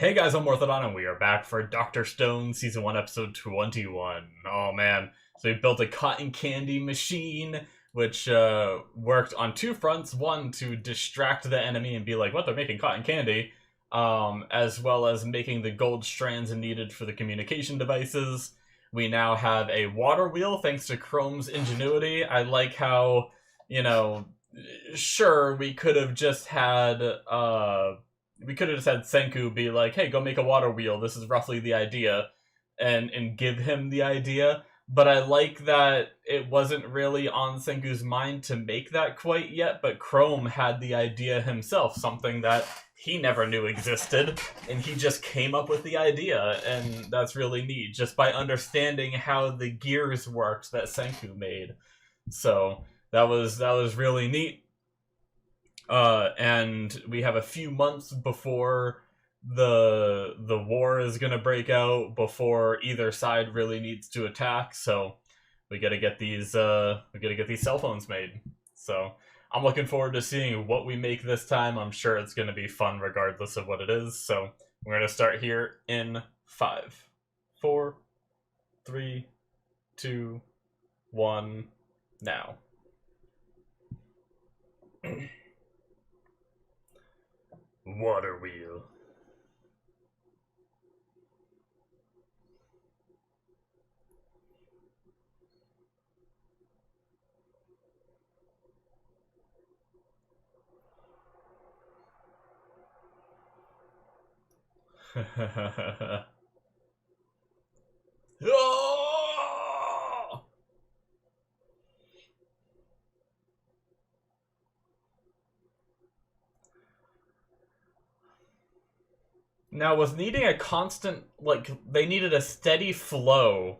Hey guys, I'm Morthadon, and we are back for Dr. Stone Season 1, Episode 21. Oh man. So we built a cotton candy machine, which worked on two fronts. One, to distract the enemy and be like, what, they're making cotton candy? As well as making the gold strands needed for the communication devices. We now have a water wheel, thanks to Chrome's ingenuity. I like how, you know, sure, we could have just had Senku be like, "Hey, go make a water wheel. This is roughly the idea," and give him the idea. But I like that it wasn't really on Senku's mind to make that quite yet. But Chrome had the idea himself, something that he never knew existed, and he just came up with the idea, and that's really neat. Just by understanding how the gears worked that Senku made, so that was really neat. And we have a few months before the war is gonna break out, before either side really needs to attack. So we gotta get these cell phones made. So I'm looking forward to seeing what we make this time. I'm sure it's gonna be fun regardless of what it is. So we're gonna start here in 5, 4, 3, 2, 1, now. Water wheel. Oh! Now, was needing a constant, like, they needed a steady flow.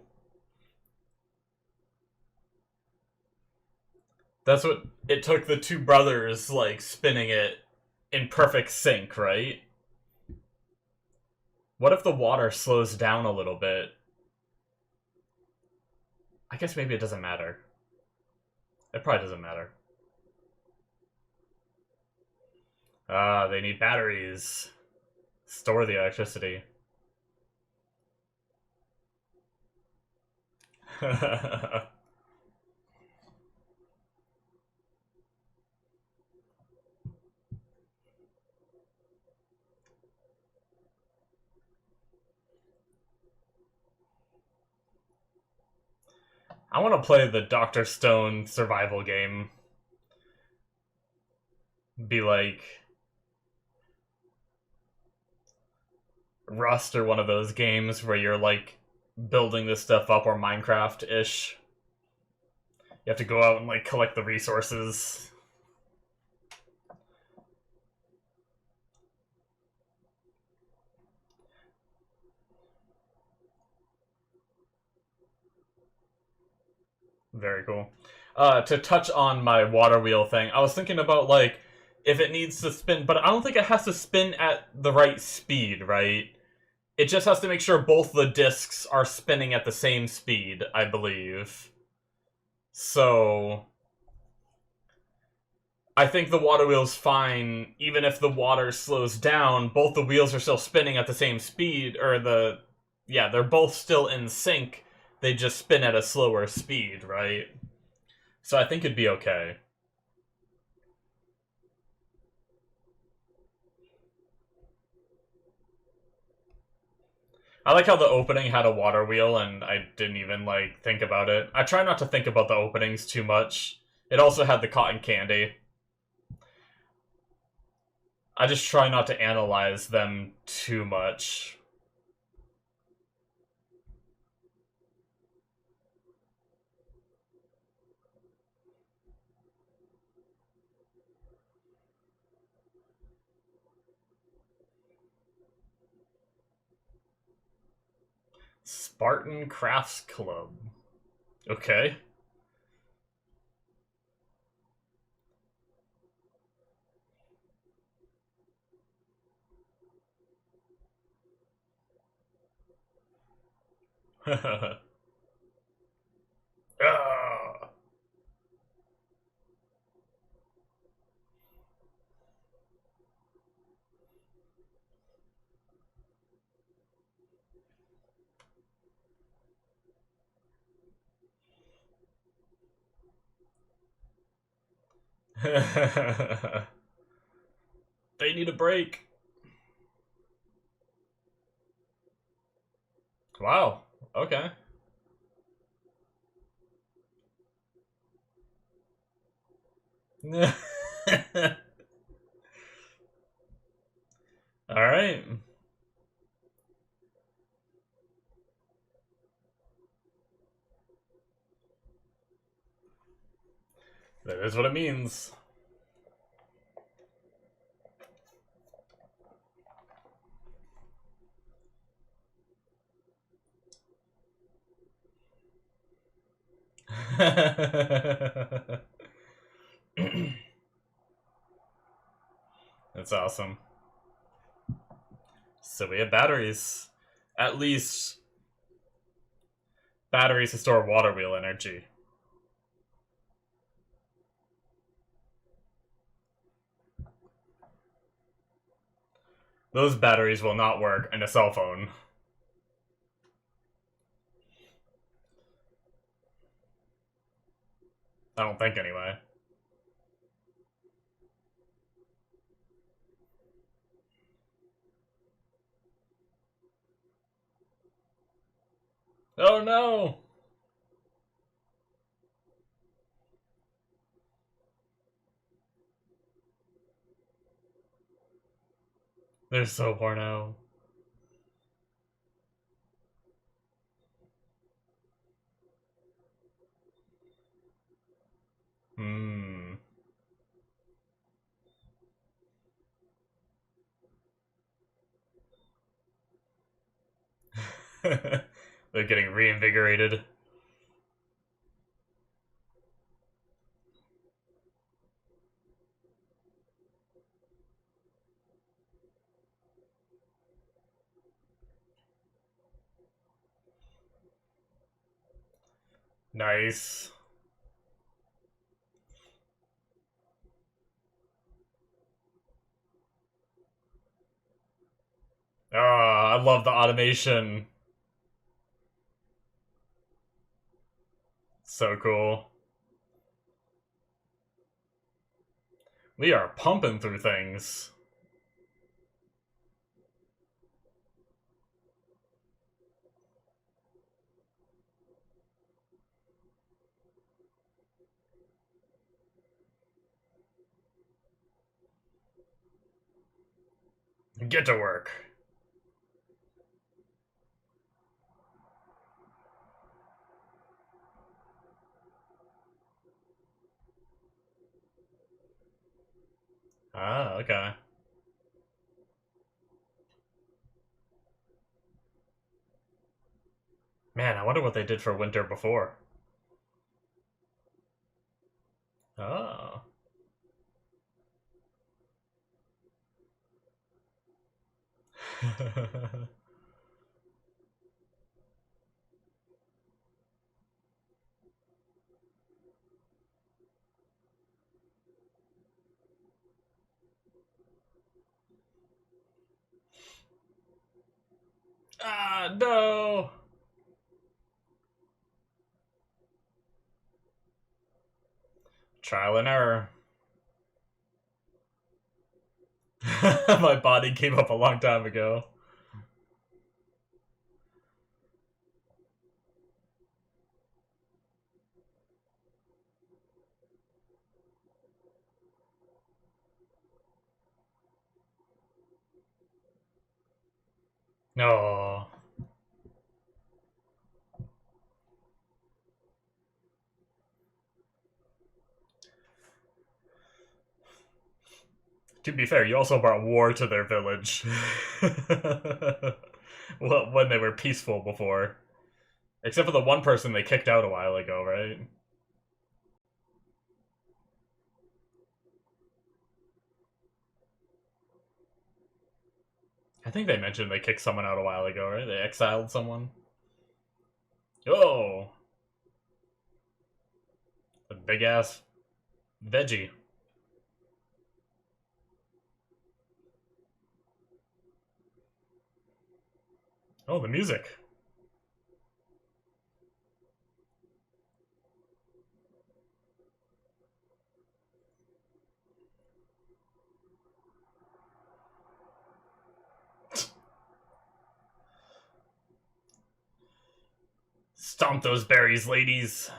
That's what it took the two brothers, like, spinning it in perfect sync, right? What if the water slows down a little bit? I guess maybe it doesn't matter. It probably doesn't matter. Ah, they need batteries. Store the electricity. I want to play the Dr. Stone survival game. Be like Rust or one of those games where you're like building this stuff up, or Minecraft-ish. You have to go out and like collect the resources. Very cool. To touch on my water wheel thing, I was thinking about like if it needs to spin, but I don't think it has to spin at the right speed, right? It just has to make sure both the discs are spinning at the same speed, I believe. So I think the water wheel's fine, even if the water slows down, both the wheels are still spinning at the same speed, or they're both still in sync, they just spin at a slower speed, right? So I think it'd be okay. I like how the opening had a water wheel, and I didn't even, like, think about it. I try not to think about the openings too much. It also had the cotton candy. I just try not to analyze them too much. Spartan Crafts Club. Okay. Ah. They need a break. Wow. Okay. All right. That is what it means. That's awesome. So we have batteries. At least batteries to store water wheel energy. Those batteries will not work in a cell phone. I don't think, anyway. Oh no! They're so porno. Hmm. They're getting reinvigorated. Nice. Ah, I love the automation. So cool. We are pumping through things. Get to work. Ah, okay. Man, I wonder what they did for winter before. Oh. Ah, no! Trial and error. My body gave up a long time ago. No. To be fair, you also brought war to their village. Well, when they were peaceful before. Except for the one person they kicked out a while ago, right? I think they mentioned they kicked someone out a while ago, right? They exiled someone. Oh! A big ass veggie. Oh, the music. Stomp those berries, ladies.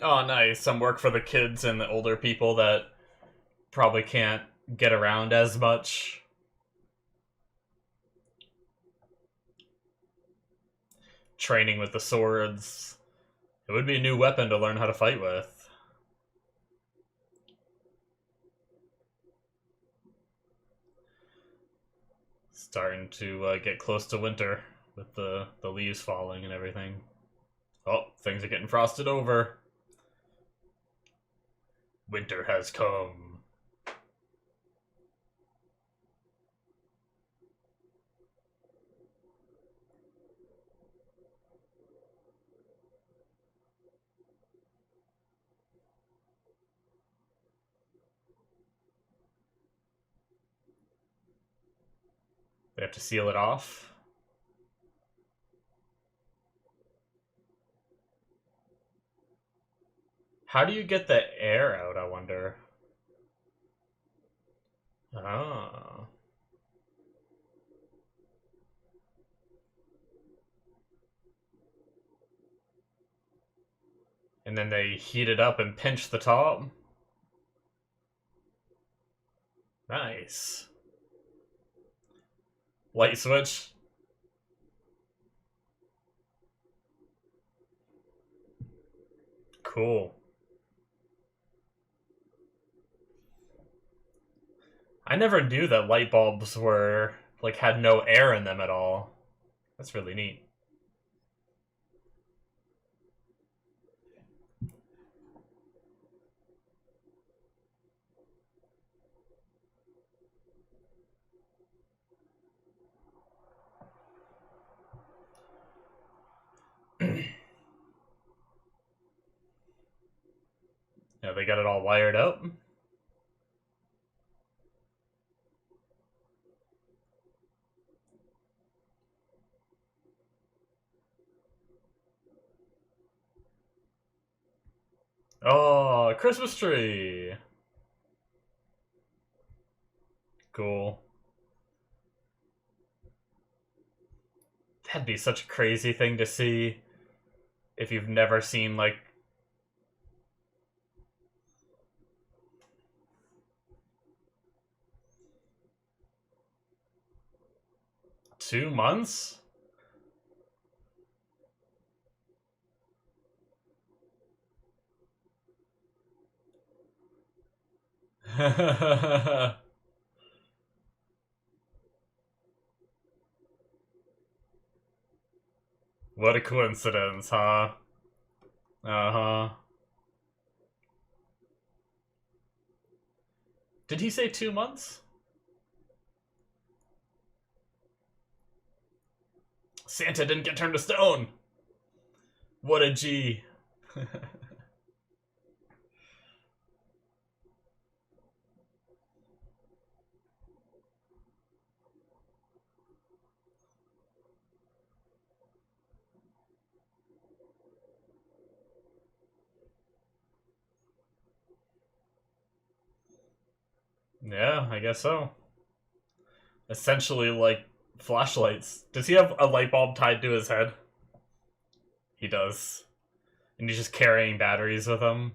Oh, nice. Some work for the kids and the older people that probably can't get around as much. Training with the swords. It would be a new weapon to learn how to fight with. Starting to get close to winter with the leaves falling and everything. Oh, things are getting frosted over. Winter has come. They have to seal it off. How do you get the air out, I wonder? Oh. And then they heat it up and pinch the top? Nice. Light switch? Cool. I never knew that light bulbs were, like, had no air in them at all. That's really neat. Yeah, they got it all wired up. Oh, Christmas tree! Cool. That'd be such a crazy thing to see if you've never seen, like... 2 months? What a coincidence, huh? Uh-huh. Did he say 2 months? Santa didn't get turned to stone! What a G. Yeah, I guess so. Essentially, like, flashlights. Does he have a light bulb tied to his head? He does. And he's just carrying batteries with him.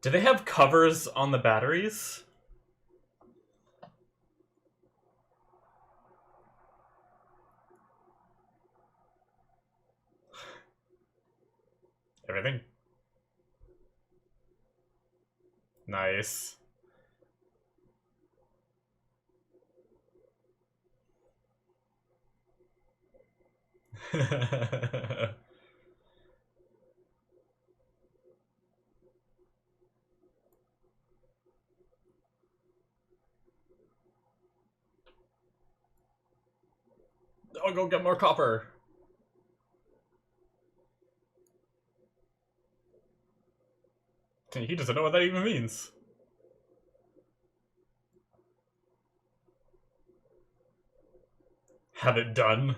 Do they have covers on the batteries? Everything? Nice. I'll go get more copper. He doesn't know what that even means. Have it done.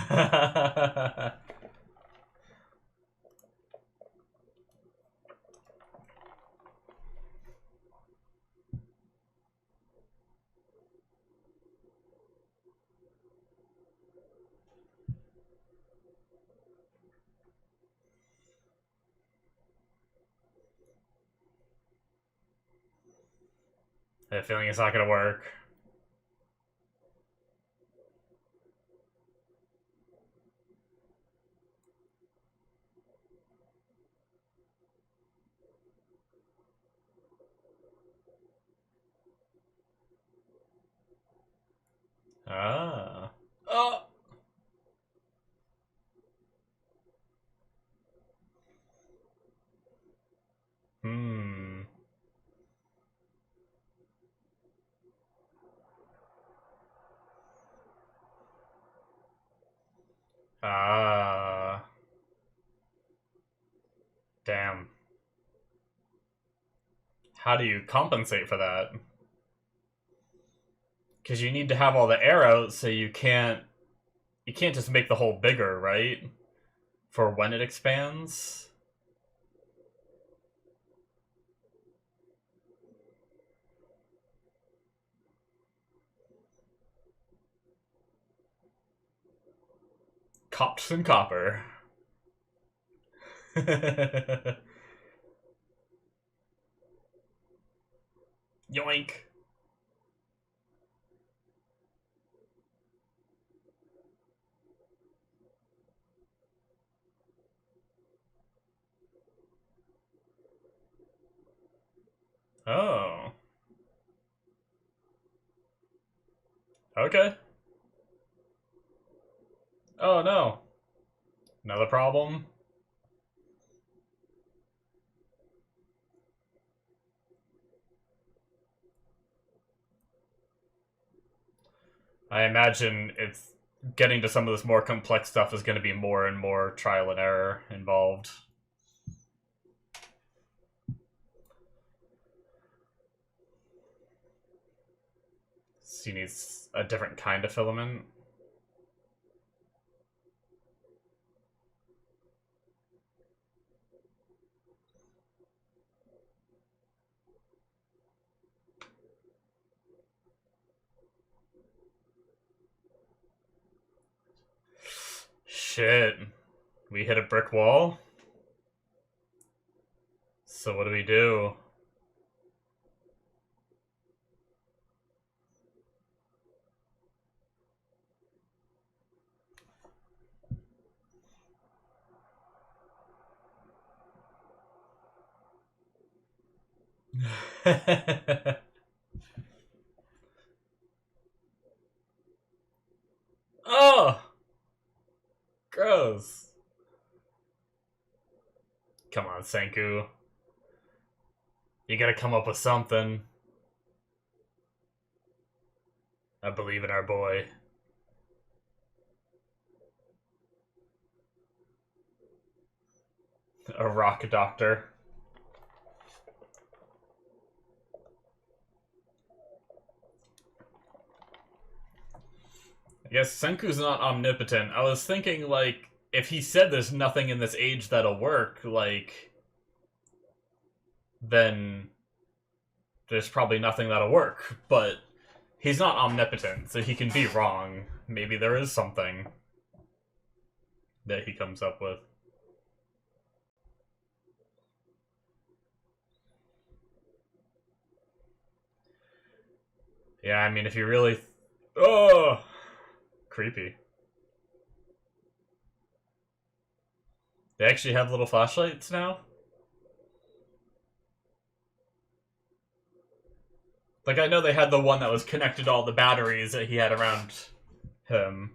I have a feeling it's not gonna work. Ah. Oh! Hmm. Ah. Damn. How do you compensate for that? Because you need to have all the arrows, so you can't just make the hole bigger, right? For when it expands. Cops and copper. Yoink. Oh. Okay. Oh no. Another problem? I imagine it's getting to some of this more complex stuff is going to be more and more trial and error involved. So you need a different kind of filament. Shit. We hit a brick wall? So what do we do? Oh! Gross. Come on, Senku. You gotta come up with something. I believe in our boy. A rock doctor. I guess Senku's not omnipotent. I was thinking, like, if he said there's nothing in this age that'll work, like, then there's probably nothing that'll work. But he's not omnipotent, so he can be wrong. Maybe there is something that he comes up with. Yeah, I mean, if you really... Oh! Creepy. They actually have little flashlights now? Like, I know they had the one that was connected to all the batteries that he had around him.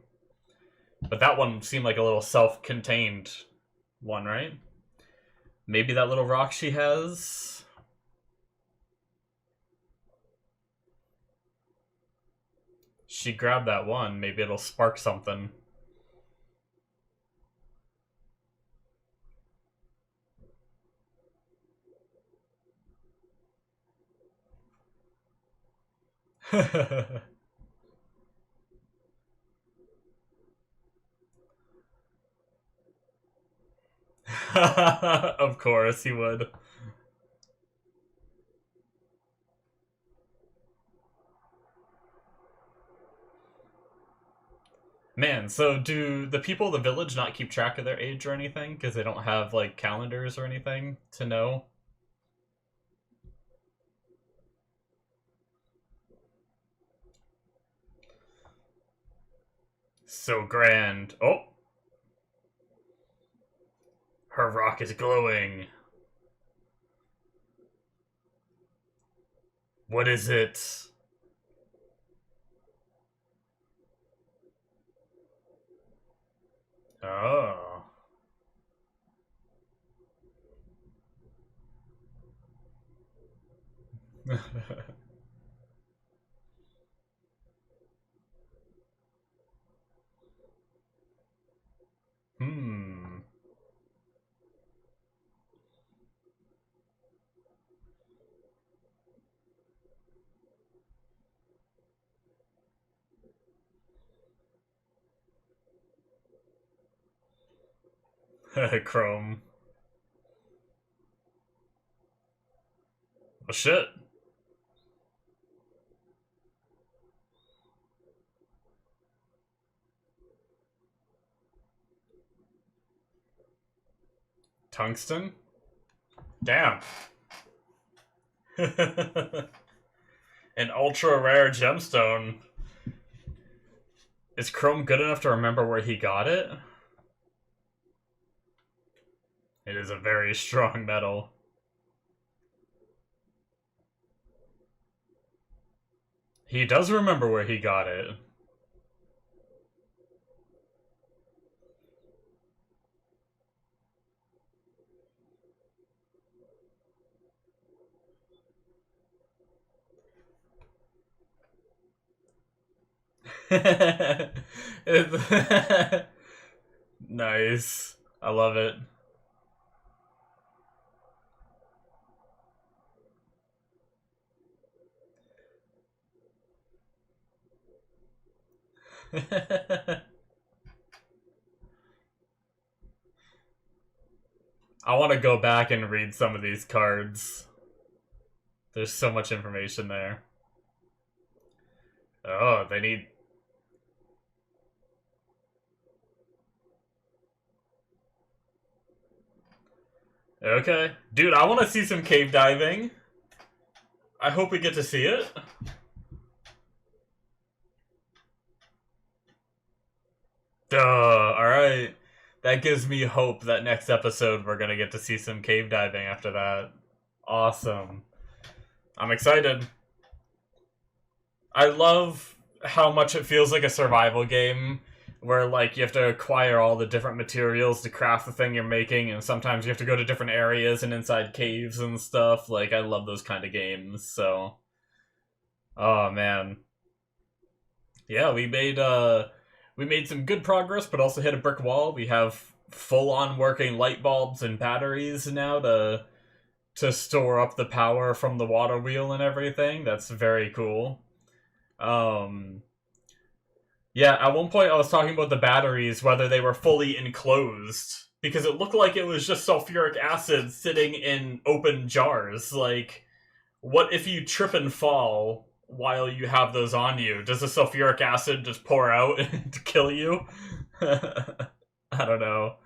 But that one seemed like a little self-contained one, right? Maybe that little rock she has? She grabbed that one. Maybe it'll spark something. Of course he would. Man, so do the people of the village not keep track of their age or anything? Because they don't have, like, calendars or anything to know? So grand. Oh! Her rock is glowing. What is it? Oh. Hmm. Chrome. Oh shit. Tungsten? Damn. An ultra rare gemstone. Is Chrome good enough to remember where he got it? It is a very strong metal. He does remember where he got it. Nice. I love it. I want to go back and read some of these cards. There's so much information there. Oh, they need... Okay. Dude, I want to see some cave diving. I hope we get to see it. Duh, alright. That gives me hope that next episode we're gonna get to see some cave diving after that. Awesome. I'm excited. I love how much it feels like a survival game where, like, you have to acquire all the different materials to craft the thing you're making, and sometimes you have to go to different areas and inside caves and stuff. Like, I love those kind of games, so... Oh, man. Yeah, we made some good progress, but also hit a brick wall. We have full-on working light bulbs and batteries now to store up the power from the water wheel and everything. That's very cool. Um, yeah, at one point I was talking about the batteries, whether they were fully enclosed, because it looked like it was just sulfuric acid sitting in open jars. Like, what if you trip and fall while you have those on you? Does the sulfuric acid just pour out to kill you? I don't know.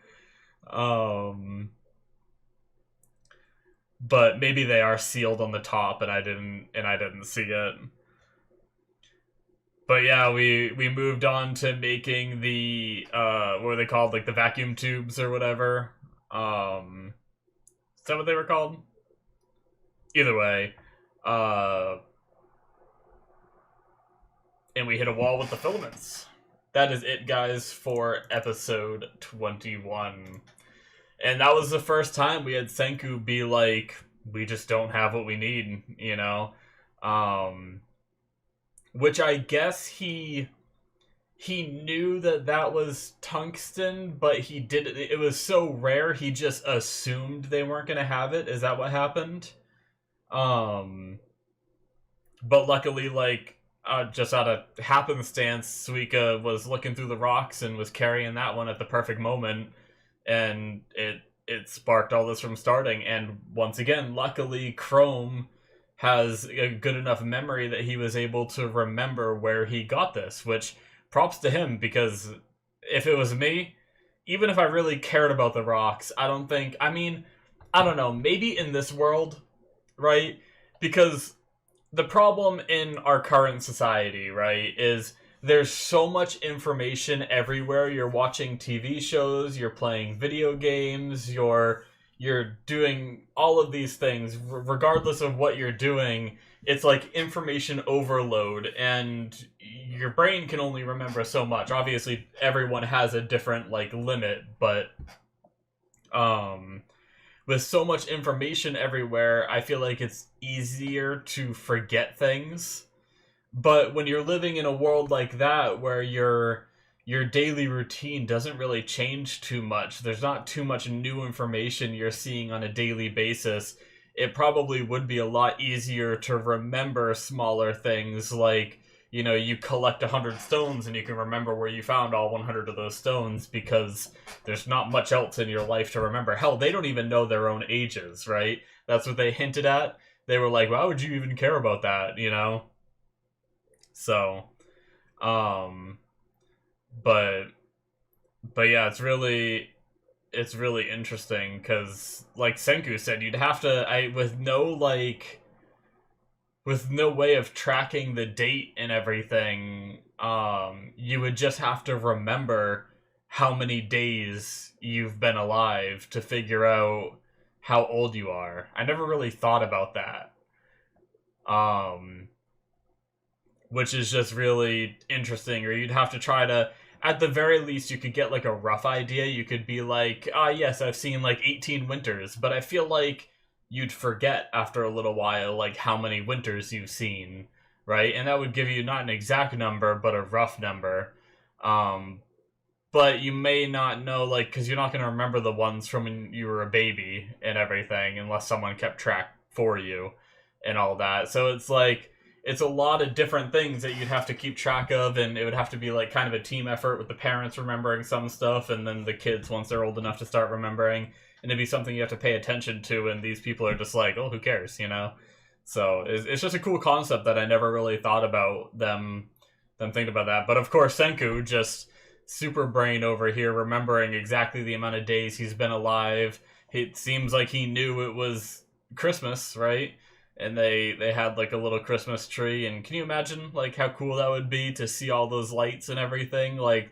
But maybe they are sealed on the top and I didn't see it. But yeah, we moved on to making the what were they called? Like the vacuum tubes or whatever. Is that what they were called? Either way. And we hit a wall with the filaments. That is it, guys, for episode 21. And that was the first time we had Senku be like, we just don't have what we need, you know? Which I guess he knew that was tungsten, but he did it was so rare he just assumed they weren't going to have it. Is that what happened? But luckily, like, just out of happenstance, Suika was looking through the rocks and was carrying that one at the perfect moment, and it it sparked all this from starting. And once again, luckily, Chrome has a good enough memory that he was able to remember where he got this, which props to him, because if it was me, even if I really cared about the rocks, I don't think, I mean, I don't know, maybe in this world, right? Because the problem in our current society, right, is there's so much information everywhere. You're watching TV shows, you're playing video games, you're doing all of these things regardless of what you're doing. It's like information overload, and your brain can only remember so much. Obviously everyone has a different like limit, but with so much information everywhere, I feel like it's easier to forget things. But when you're living in a world like that, where your daily routine doesn't really change too much, there's not too much new information you're seeing on a daily basis, it probably would be a lot easier to remember smaller things, like, you know, you collect 100 stones and you can remember where you found all 100 of those stones, because there's not much else in your life to remember. Hell, they don't even know their own ages, right? That's what they hinted at. They were like, why would you even care about that, you know? So, um, but yeah, it's really interesting, because like Senku said, you'd have to, with no way of tracking the date and everything, you would just have to remember how many days you've been alive to figure out how old you are. I never really thought about that. Which is just really interesting. Or you'd have to try to, at the very least, you could get like a rough idea. You could be like, yes, I've seen like 18 winters, but I feel like you'd forget after a little while like how many winters you've seen, right? And that would give you not an exact number, but a rough number. But you may not know, like, because you're not going to remember the ones from when you were a baby and everything, unless someone kept track for you and all that. So it's like, it's a lot of different things that you'd have to keep track of, and it would have to be like kind of a team effort, with the parents remembering some stuff and then the kids, once they're old enough to start remembering, and it'd be something you have to pay attention to, and these people are just like, oh, who cares, you know? So it's just a cool concept that I never really thought about them thinking about that. But of course, Senku, just super brain over here, remembering exactly the amount of days he's been alive. It seems like he knew it was Christmas, right? And they had like a little Christmas tree, and can you imagine like how cool that would be to see all those lights and everything? Like,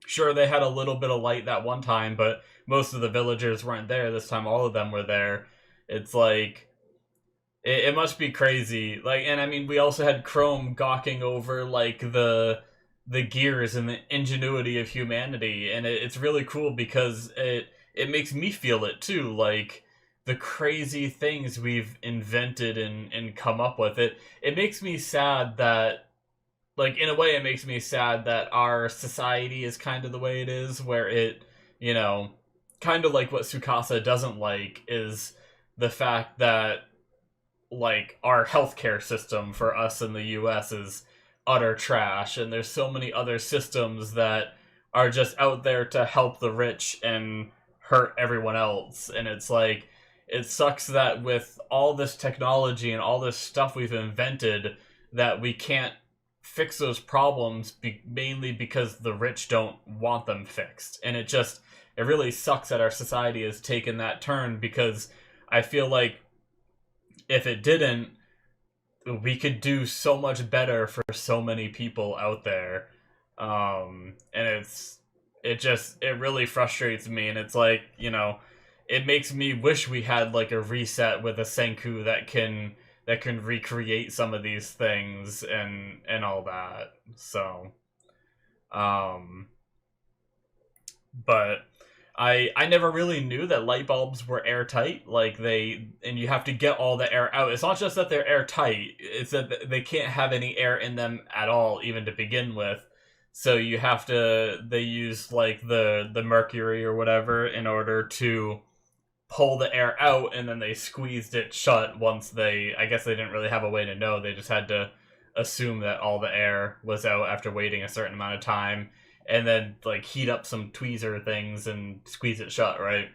sure, they had a little bit of light that one time, but most of the villagers weren't there. This time all of them were there. It's like, it must be crazy. Like, and I mean, we also had Chrome gawking over like the gears and the ingenuity of humanity, and it's really cool, because it makes me feel it too, like the crazy things we've invented and come up with. It makes me sad that, like, in a way, it makes me sad that our society is kind of the way it is, where it, you know, kind of like what Tsukasa doesn't like is the fact that, like, our healthcare system for us in the US is utter trash, and there's so many other systems that are just out there to help the rich and hurt everyone else. And it's like, it sucks that with all this technology and all this stuff we've invented, that we can't fix those problems, mainly because the rich don't want them fixed. And it really sucks that our society has taken that turn, because I feel like if it didn't, we could do so much better for so many people out there. And it really frustrates me, and it's like, you know, it makes me wish we had like a reset with a Senku that can recreate some of these things and all that. So, but I never really knew that light bulbs were airtight. Like, and you have to get all the air out. It's not just that they're airtight, it's that they can't have any air in them at all, even to begin with. So they use like the mercury or whatever in order to pull the air out, and then they squeezed it shut once I guess they didn't really have a way to know. They just had to assume that all the air was out after waiting a certain amount of time, and then like heat up some tweezer things and squeeze it shut, right?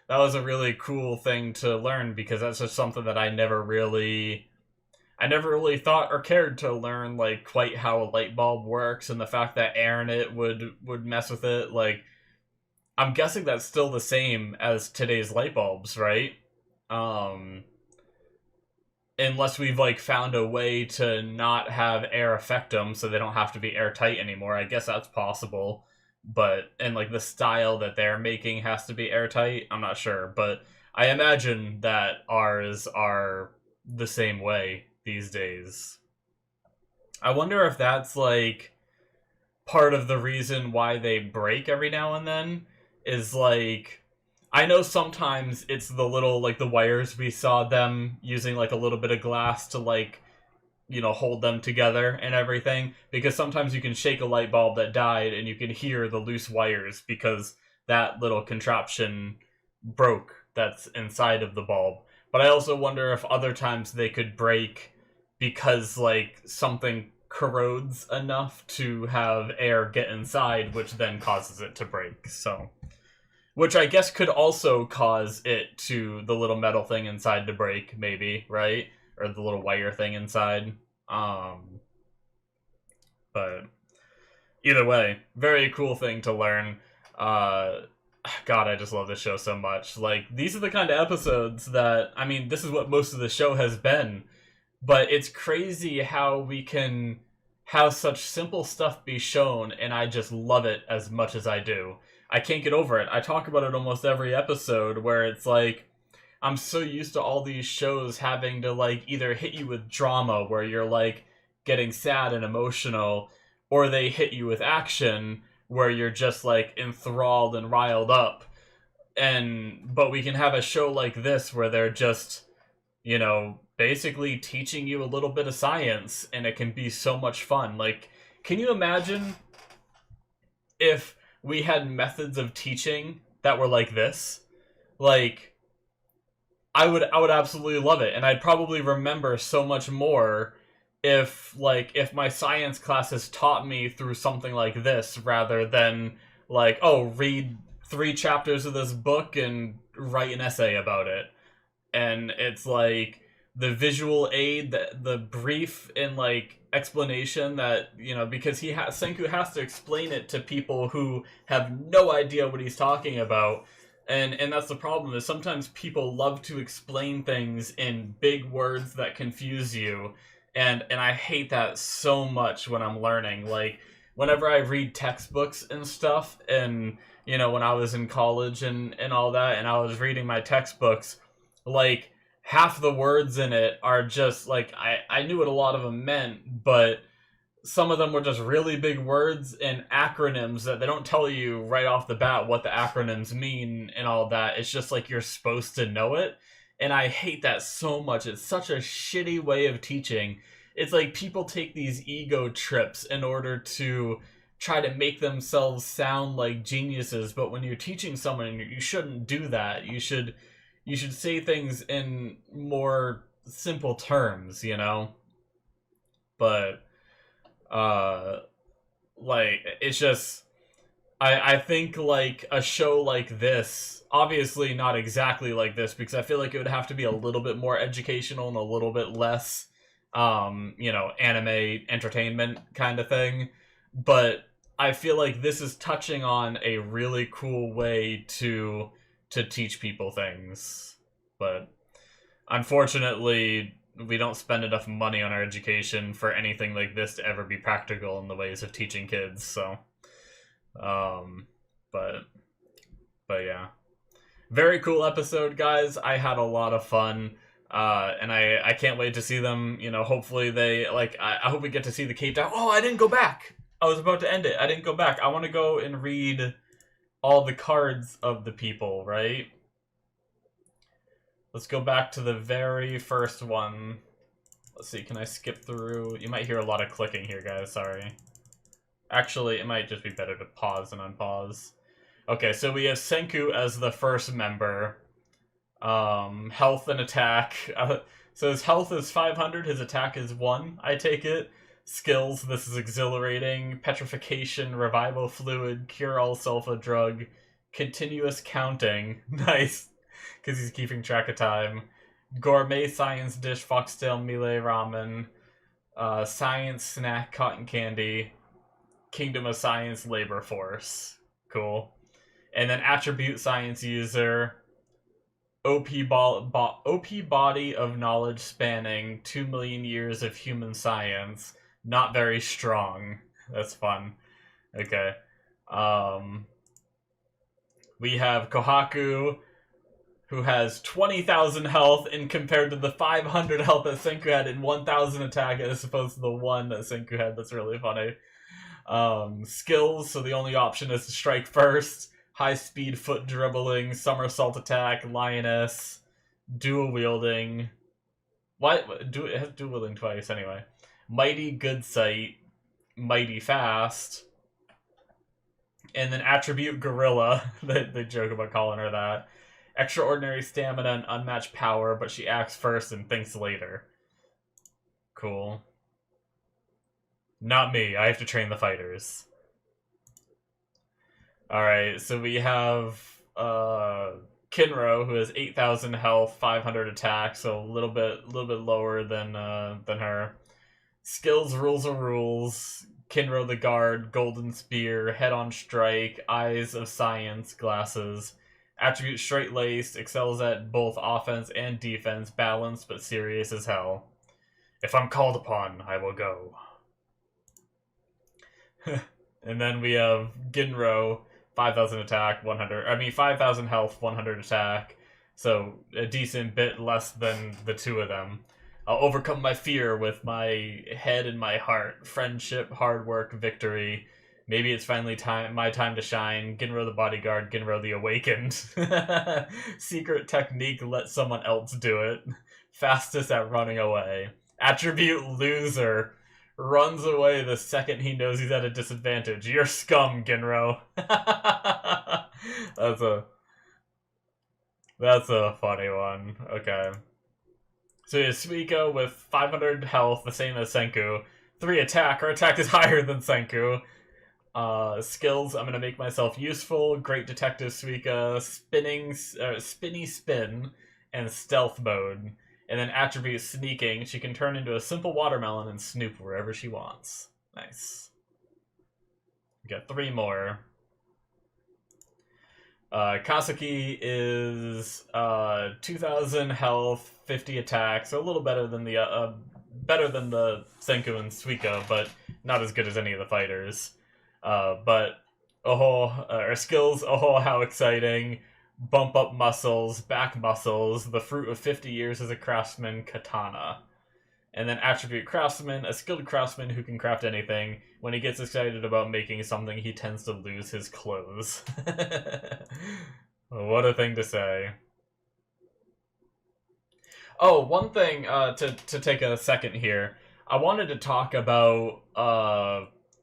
that was a really cool thing to learn, because that's just something that I never really thought or cared to learn, like, quite how a light bulb works, and the fact that air in it would mess with it. Like, I'm guessing that's still the same as today's light bulbs, right? Um, Unless we've, like, found a way to not have air affect them so they don't have to be airtight anymore. I guess that's possible. But, and, like, the style that they're making has to be airtight. I'm not sure. But I imagine that ours are the same way these days. I wonder if that's, like, part of the reason why they break every now and then. Is, like, I know sometimes it's the little, like, the wires we saw them using, like, a little bit of glass to, like, you know, hold them together and everything, because sometimes you can shake a light bulb that died and you can hear the loose wires because that little contraption broke that's inside of the bulb. But I also wonder if other times they could break because, like, something corrodes enough to have air get inside, which then causes it to break. So, which I guess could also cause it to, the little metal thing inside, to break, maybe, right? Or the little wire thing inside. But either way, very cool thing to learn. God, I just love this show so much. Like, these are the kind of episodes that, I mean, this is what most of the show has been, but it's crazy how we can have such simple stuff be shown, and I just love it as much as I do. I can't get over it. I talk about it almost every episode, where it's like, I'm so used to all these shows having to, like, either hit you with drama where you're, like, getting sad and emotional, or they hit you with action where you're just, like, enthralled and riled up. But we can have a show like this where they're just, you know, basically teaching you a little bit of science, and it can be so much fun. Like, can you imagine if we had methods of teaching that were like this? Like, I would absolutely love it, and I'd probably remember so much more if my science classes taught me through something like this, rather than, like, oh, read 3 chapters of this book and write an essay about it. And it's like the visual aid, the brief and, like, explanation that, you know, because Senku has to explain it to people who have no idea what he's talking about. And that's the problem, is sometimes people love to explain things in big words that confuse you. And I hate that so much when I'm learning. Like, whenever I read textbooks and stuff, and, you know, when I was in college and all that, and I was reading my textbooks, like, half the words in it are just, like, I knew what a lot of them meant, but some of them were just really big words and acronyms that they don't tell you right off the bat what the acronyms mean and all that. It's just like you're supposed to know it. And I hate that so much. It's such a shitty way of teaching. It's like people take these ego trips in order to try to make themselves sound like geniuses, but when you're teaching someone, you shouldn't do that. You should say things in more simple terms, you know? But like, it's just, I think, like, a show like this, obviously not exactly like this, because I feel like it would have to be a little bit more educational and a little bit less, you know, anime entertainment kind of thing. But I feel like this is touching on a really cool way to teach people things. But unfortunately, we don't spend enough money on our education for anything like this to ever be practical in the ways of teaching kids. So, but yeah, very cool episode, guys. I had a lot of fun, and I can't wait to see them. You know, hopefully they, like, I hope we get to see the cave down. Oh, I didn't go back. I was about to end it. I didn't go back. I want to go and read all the cards of the people, right? Let's go back to the very first one. Let's see, can I skip through? You might hear a lot of clicking here, guys, sorry. Actually, it might just be better to pause and unpause. Okay, so we have Senku as the first member. Health and attack. So his health is 500, his attack is 1, I take it. Skills, this is exhilarating. Petrification, revival fluid, cure all sulfa drug, continuous counting. Nice. because he's keeping track of time. Gourmet science dish, foxtail melee ramen. Science snack, cotton candy. Kingdom of Science labor force. Cool. And then attribute science user. OP body of knowledge spanning 2 million years of human science. Not very strong. That's fun. Okay. We have Kohaku, who has 20,000 health in compared to the 500 health that Senku had in 1,000 attack as opposed to the 1 that Senku had. That's really funny. Skills, so the only option is to strike first. High speed foot dribbling, somersault attack, lioness, dual wielding. What? It has dual wielding twice anyway. Mighty good sight, mighty fast, and then attribute gorilla. They joke about calling her that. Extraordinary stamina and unmatched power, but she acts first and thinks later. Cool. Not me. I have to train the fighters. Alright, so we have Kinro, who has 8,000 health, 500 attack, so a little bit lower than her. Skills, rules are rules. Kinro the guard, golden spear, head on strike, eyes of science, glasses. Attribute straight laced, excels at both offense and defense, balanced but serious as hell. If I'm called upon, I will go. And then we have Ginro, 5,000 attack, 5,000 health, 100 attack. So a decent bit less than the two of them. I'll overcome my fear with my head and my heart. Friendship, hard work, victory. Maybe it's finally my time to shine. Ginro the bodyguard, Ginro the awakened. Secret technique, let someone else do it. Fastest at running away. Attribute loser. Runs away the second he knows he's at a disadvantage. You're scum, Ginro. That's a funny one. Okay. So he has Suiko with 500 health, the same as Senku. 3 attack. Her attack is higher than Senku. Skills, I'm gonna make myself useful. Great Detective Suika, spinny spin, and stealth mode. And then attribute sneaking. She can turn into a simple watermelon and snoop wherever she wants. Nice. We got 3 more. Kasuki is 2,000 health, 50 attack, so a little better than the Senku and Suika, but not as good as any of the fighters. But her skills, how exciting. Bump up muscles, back muscles, the fruit of 50 years as a craftsman, katana. And then attribute craftsman, a skilled craftsman who can craft anything. When he gets excited about making something, he tends to lose his clothes. What a thing to say. Oh, one thing to take a second here. I wanted to talk about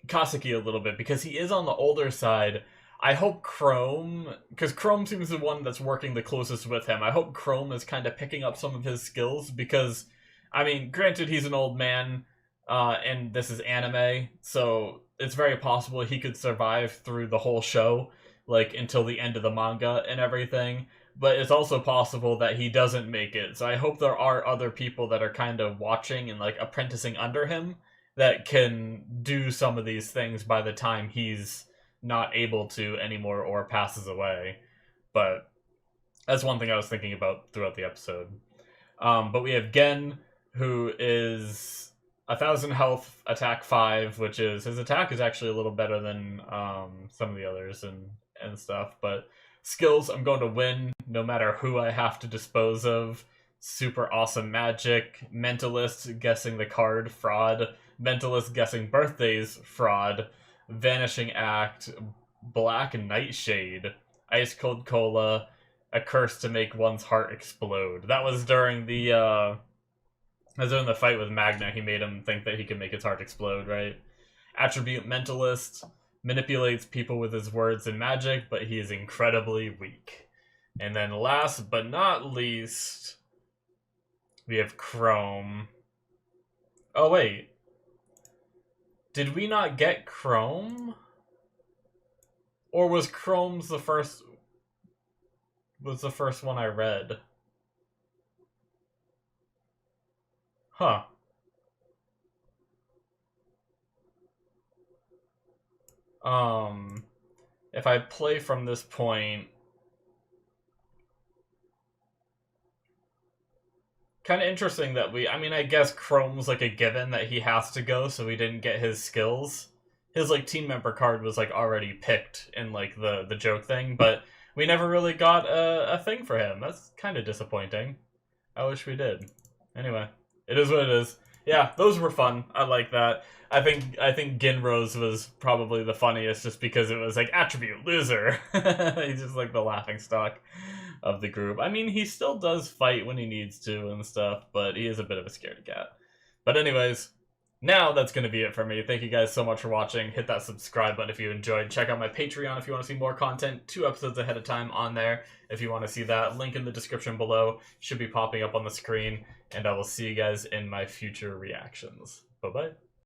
Kasuki a little bit, because he is on the older side. I hope Chrome, because Chrome seems the one that's working the closest with him. I hope Chrome is kind of picking up some of his skills, because, I mean, granted he's an old man, and this is anime, so it's very possible he could survive through the whole show, like, until the end of the manga and everything, but it's also possible that he doesn't make it, so I hope there are other people that are kind of watching and, like, apprenticing under him that can do some of these things by the time he's not able to anymore or passes away. But that's one thing I was thinking about throughout the episode. But we have Gen, who is 1,000 health, attack 5, which is, his attack is actually a little better than some of the others and stuff. But skills, I'm going to win no matter who I have to dispose of. Super awesome magic. Mentalist, guessing the card, fraud. Mentalist, guessing birthdays, fraud. Vanishing Act, Black Nightshade, Ice Cold Cola, a curse to make one's heart explode. That was during the fight with Magna. He made him think that he could make his heart explode, right? Attribute Mentalist, manipulates people with his words and magic, but he is incredibly weak. And then last but not least, we have Chrome. Oh, wait. Did we not get Chrome? Or was Chrome's the first... was the first one I read. Huh. If I play from this point, kind of interesting that I mean, I guess Chrome's like a given that he has to go, so we didn't get his skills. His like team member card was like already picked in like the joke thing, but we never really got a thing for him. That's kind of disappointing. I wish we did. Anyway, it is what it is. Yeah, those were fun. I like that. I think Ginro's was probably the funniest just because it was like attribute loser. He's just like the laughing stock of the group. I mean, he still does fight when he needs to and stuff, but he is a bit of a scaredy cat. But anyways, now that's going to be it for me. Thank you guys so much for watching. Hit that subscribe button if you enjoyed. Check out my Patreon if you want to see more content. 2 episodes ahead of time on there if you want to see that. Link in the description below. Should be popping up on the screen. And I will see you guys in my future reactions. Bye-bye.